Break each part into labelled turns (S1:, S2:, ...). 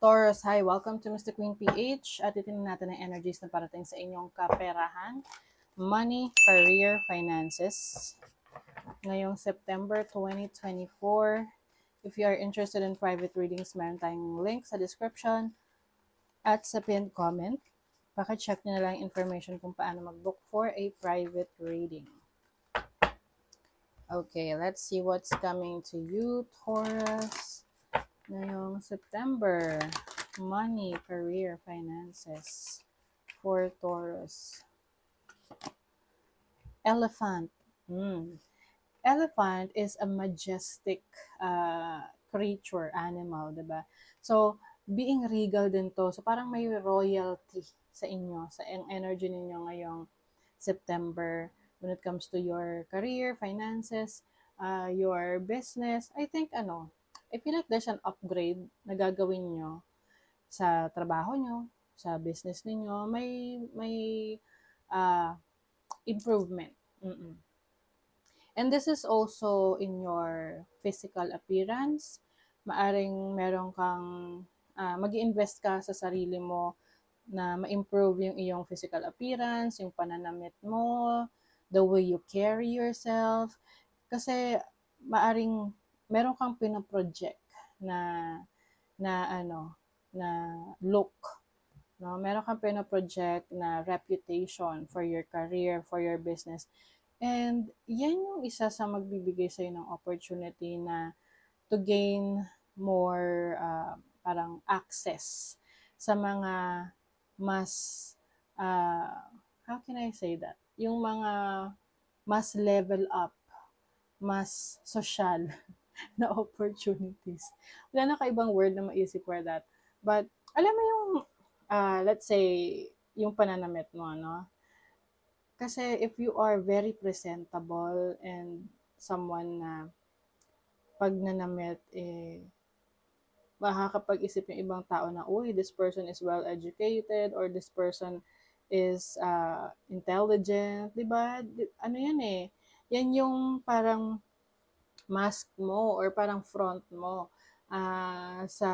S1: Taurus, hi! Welcome to Mr. Queen PH at titingnan natin ang energies na parating sa inyong kaperahan, money, career, finances. Ngayong September 2024, if you are interested in private readings, meron tayong link sa description at sa pinned comment. Paki-check nyo na lang information kung paano mag-book for a private reading. Okay, let's see what's coming to you, Taurus. Ngayong September, money, career, finances for Taurus. Elephant. Elephant is a majestic creature, animal, diba? So, being regal din to. So, parang may royalty sa inyo, sa energy ninyo ngayong September when it comes to your career, finances, your business. I think, I feel like there's an upgrade na gagawin nyo sa trabaho nyo, sa business ninyo. May improvement. And this is also in your physical appearance. Maaring meron kang, mag-invest ka sa sarili mo na ma-improve yung iyong physical appearance, yung pananamit mo, the way you carry yourself. Kasi maaring meron kang pinoproject na look, no? Meron kang pinoproject na reputation for your career, for your business. And yan yung isa sa magbibigay sa'yo ng opportunity na to gain more parang access sa mga mas, how can I say that? Yung mga mas level up, mas social na opportunities. Wala na kaibang word na maisip for that. But, alam mo yung, let's say, yung pananamit mo, no? Kasi if you are very presentable and someone na pag nanamit, makakapag-isip yung ibang tao na, uy, this person is well educated or this person is intelligent, di ba? Ano yan eh? Yan yung parang mask mo or parang front mo sa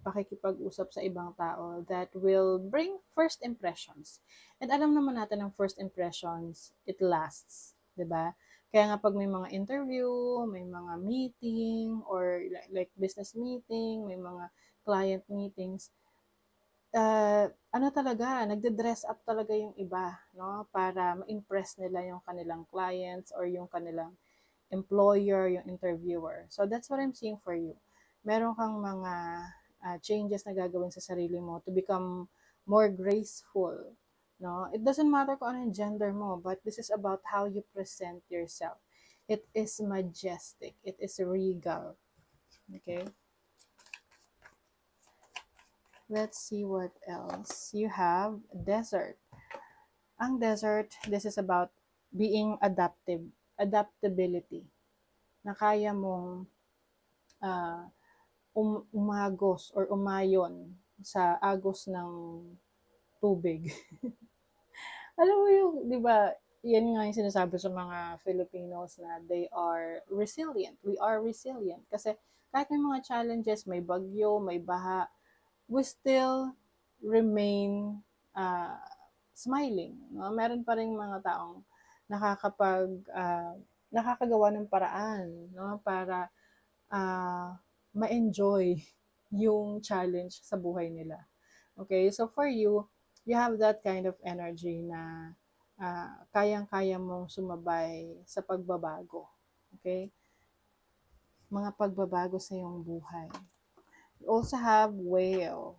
S1: pakikipag-usap sa ibang tao that will bring first impressions. And alam naman natin ang first impressions, it lasts, di ba? Kaya nga pag may mga interview, may mga meeting, or like business meeting, may mga client meetings, nagde-dress up talaga yung iba, no? Para ma-impress nila yung kanilang clients or yung kanilang employer, yung interviewer. So that's what I'm seeing for you. Meron kang mga changes na gagawin sa sarili mo to become more graceful, no? It doesn't matter kung ano yung gender mo, but this is about how you present yourself. It is majestic. It is regal. Okay? Let's see what else. You have desert. Ang desert, this is about being adaptability. Na kaya mong umagos or umayon sa agos ng tubig. Alam mo yung, di ba, yan nga yung sinasabi sa mga Filipinos na they are resilient. We are resilient. Kasi kahit may mga challenges, may bagyo, may baha, we still remain smiling. No? Meron pa rin mga taong nakakagawa ng paraan, no? Para ma-enjoy yung challenge sa buhay nila. Okay, so for you, you have that kind of energy na kayang-kaya mong sumabay sa pagbabago. Okay? Mga pagbabago sa iyong buhay. You also have whale.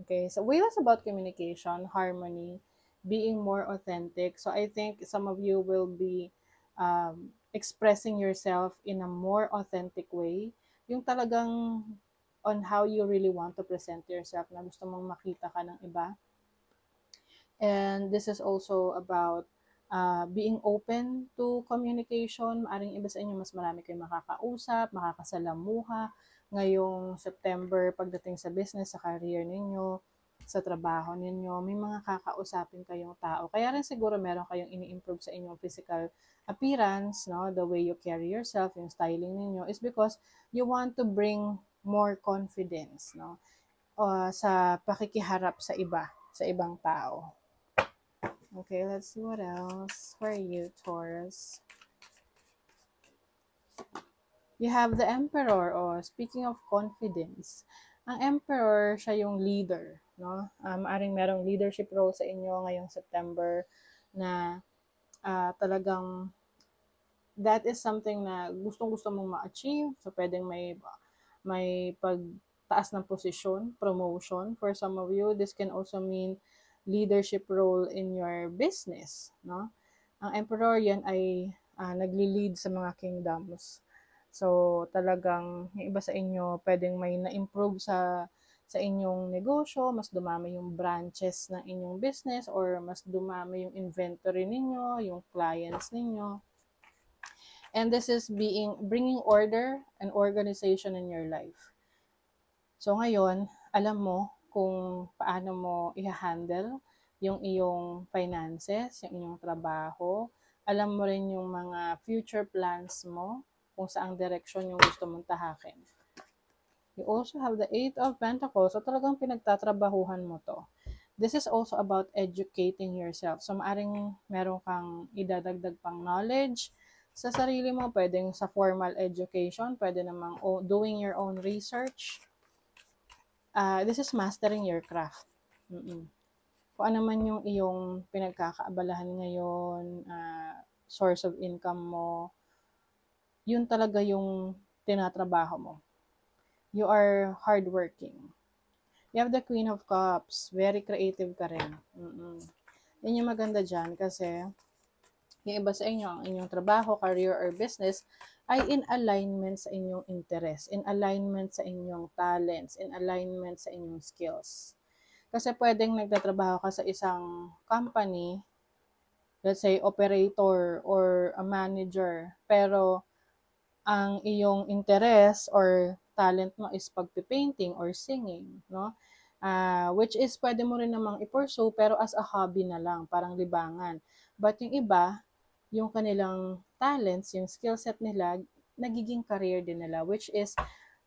S1: Okay, so whale is about communication, harmony, being more authentic. So I think some of you will be expressing yourself in a more authentic way. Yung talagang on how you really want to present yourself, na gusto mong makita ka ng iba. And this is also about being open to communication. Maaring iba sa inyo, mas marami kayong makakausap, makakasalamuha ngayong September pagdating sa business, sa career ninyo, sa trabaho ninyo. May mga kakausapin kayong tao. Kaya rin siguro meron kayong ini-improve sa inyong physical appearance, no? The way you carry yourself, yung styling ninyo, is because you want to bring more confidence, no? sa pakikiharap sa iba, sa ibang tao. Okay, let's see what else for you, Taurus. You have the Emperor, speaking of confidence. Ang Emperor, siya yung leader, no? Maaring merong leadership role sa inyo ngayong September na talagang that is something na gustong-gusto mong ma-achieve. So, pwedeng may pagtaas ng posisyon, promotion for some of you. This can also mean leadership role in your business, no? Ang Emperor, yan ay nagli-lead sa mga kingdoms. So, talagang yung iba sa inyo, pwedeng may na-improve sa inyong negosyo, mas dumami yung branches ng inyong business, or mas dumami yung inventory ninyo, yung clients ninyo. And this is bringing order and organization in your life. So ngayon, alam mo kung paano mo i-handle yung iyong finances, yung inyong trabaho. Alam mo rin yung mga future plans mo, kung saang direksyon yung gusto mong tahakin. You also have the 8 of Pentacles. So talagang pinagtatrabahuhan mo to. This is also about educating yourself. So maaring meron kang idadagdag pang knowledge sa sarili mo. Pwedeng sa formal education. Pwede namang doing your own research. This is mastering your craft. Kung ano man yung iyong pinagkakaabalahan ngayon, source of income mo, yun talaga yung tinatrabaho mo. You are hardworking. You have the Queen of Cups. Very creative ka rin. Yan yung maganda dyan kasi yung iba sa inyo, ang inyong trabaho, career, or business ay in alignment sa inyong interest, in alignment sa inyong talents, in alignment sa inyong skills. Kasi pwedeng nagtatrabaho ka sa isang company, let's say operator or a manager, pero ang iyong interest or talent mo is pagpipainting or singing, no? Which is pwede mo rin namang i-pursue pero as a hobby na lang, parang libangan. But yung iba, yung kanilang talents, yung skill set nila, nagiging career din nila, which is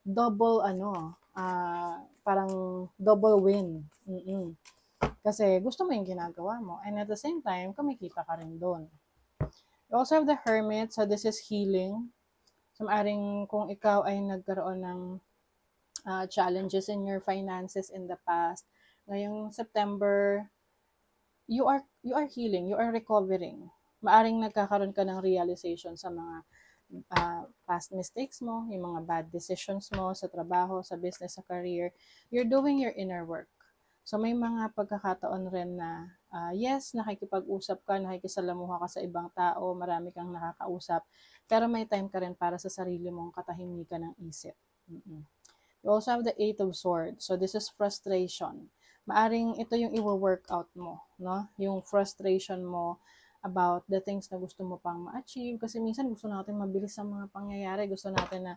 S1: double parang double win. Kasi gusto mo yung ginagawa mo and at the same time, kumikita ka rin doon. You also have the Hermit, so this is healing. So, maaring kung ikaw ay nagkaroon ng challenges in your finances in the past, ngayong September, you are healing, you are recovering. Maaring nagkakaroon ka ng realization sa mga past mistakes mo, yung mga bad decisions mo sa trabaho, sa business, sa career. You're doing your inner work. So may mga pagkakataon rin na yes, nakikipag-usap ka, nakikisalamuha ka sa ibang tao, marami kang nakakausap, pero may time ka rin para sa sarili mong katahimikan ng isip. You also have the 8 of Swords. So this is frustration. Maaring ito yung i-workout mo, no? Yung frustration mo about the things na gusto mo pang ma-achieve. Kasi minsan gusto natin mabilis ang mga pangyayari. Gusto natin na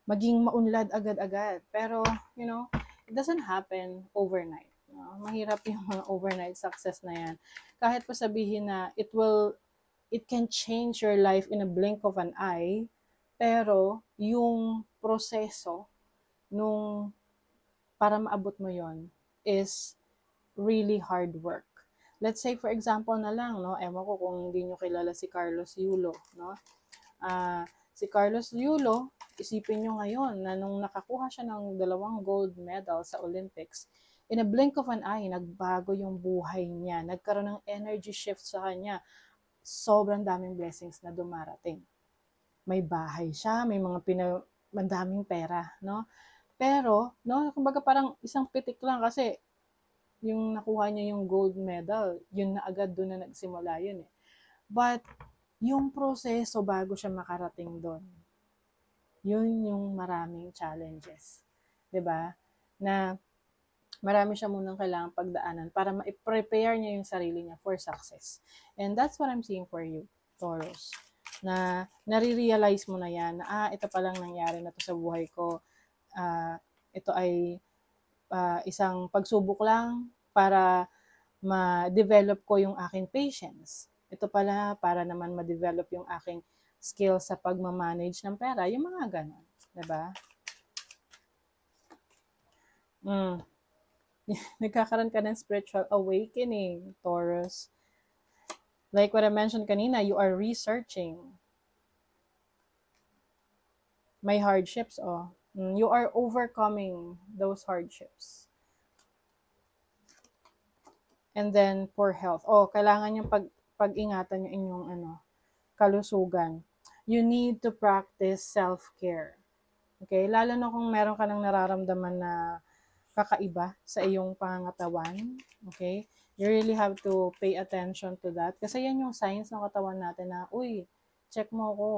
S1: maging maunlad agad-agad. Pero, you know, it doesn't happen overnight. No? Mahirap yung mga overnight success na yan. Kahit pa sabihin na it can change your life in a blink of an eye, pero yung proseso nung para maabot mo yon is really hard work. Let's say, for example na lang, no? Ewan ko kung hindi nyo kilala si Carlos Yulo, no? Si Carlos Yulo, isipin nyo ngayon na nung nakakuha siya ng 2 gold medal sa Olympics, in a blink of an eye, nagbago yung buhay niya. Nagkaroon ng energy shift sa kanya. Sobrang daming blessings na dumarating. May bahay siya, may mga mandaming pera, no? Pero, no, kumbaga parang isang pitik lang kasi yung nakuha niya yung gold medal, yun na agad doon na nagsimula yun eh. But, yung proseso bago siya makarating doon, yun yung maraming challenges. 'Di ba? Na marami siya munang kailangang pagdaanan para ma-prepare niya yung sarili niya for success. And that's what I'm seeing for you, Taurus. Na nare-realize mo na yan, na ito palang nangyari na to sa buhay ko. Ito ay isang pagsubok lang para ma-develop ko yung aking patience. Ito pala para naman ma-develop yung aking skill sa pagmamanage ng pera, yung mga ganon. Diba? Mm. Nagkakaroon ka ng spiritual awakening, Taurus. Like what I mentioned kanina, you are researching. May hardships, oh. You are overcoming those hardships. And then, poor health. Oh, kailangan yung pag-ingatan yung inyong kalusugan. You need to practice self-care. Okay? Lalo na kung meron ka nang nararamdaman na kakaiba sa iyong pangangatawan. Okay? You really have to pay attention to that. Kasi yan yung signs ng katawan natin na, uy, check mo ko.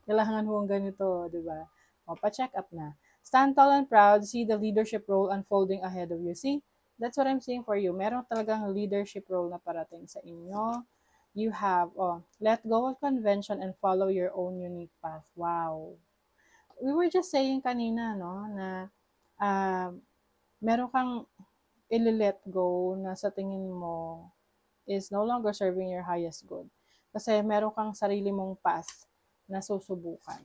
S1: Kailangan mo ganito, di ba? O, pa-check up na. Stand tall and proud. See the leadership role unfolding ahead of you. See, that's what I'm saying for you. Meron talagang leadership role na parating sa inyo. You have, let go of convention and follow your own unique path. Wow. We were just saying kanina, no, na uh, meron kang ili-let go na sa tingin mo is no longer serving your highest good. Kasi meron kang sarili mong path na susubukan.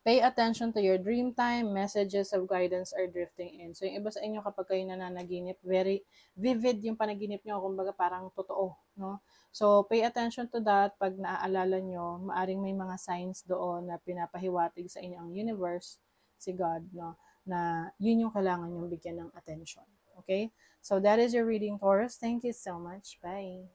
S1: Pay attention to your dream time. Messages of guidance are drifting in. So, yung iba sa inyo kapag kayo nananaginip, very vivid yung panaginip nyo. Kumbaga parang totoo. No? So, pay attention to that. Pag naaalala nyo, maaring may mga signs doon na pinapahiwatig sa inyo ang universe, si God, no? Na yun yung kailangan yung bigyan ng attention. Okay? So, that is your reading, Taurus. Thank you so much. Bye.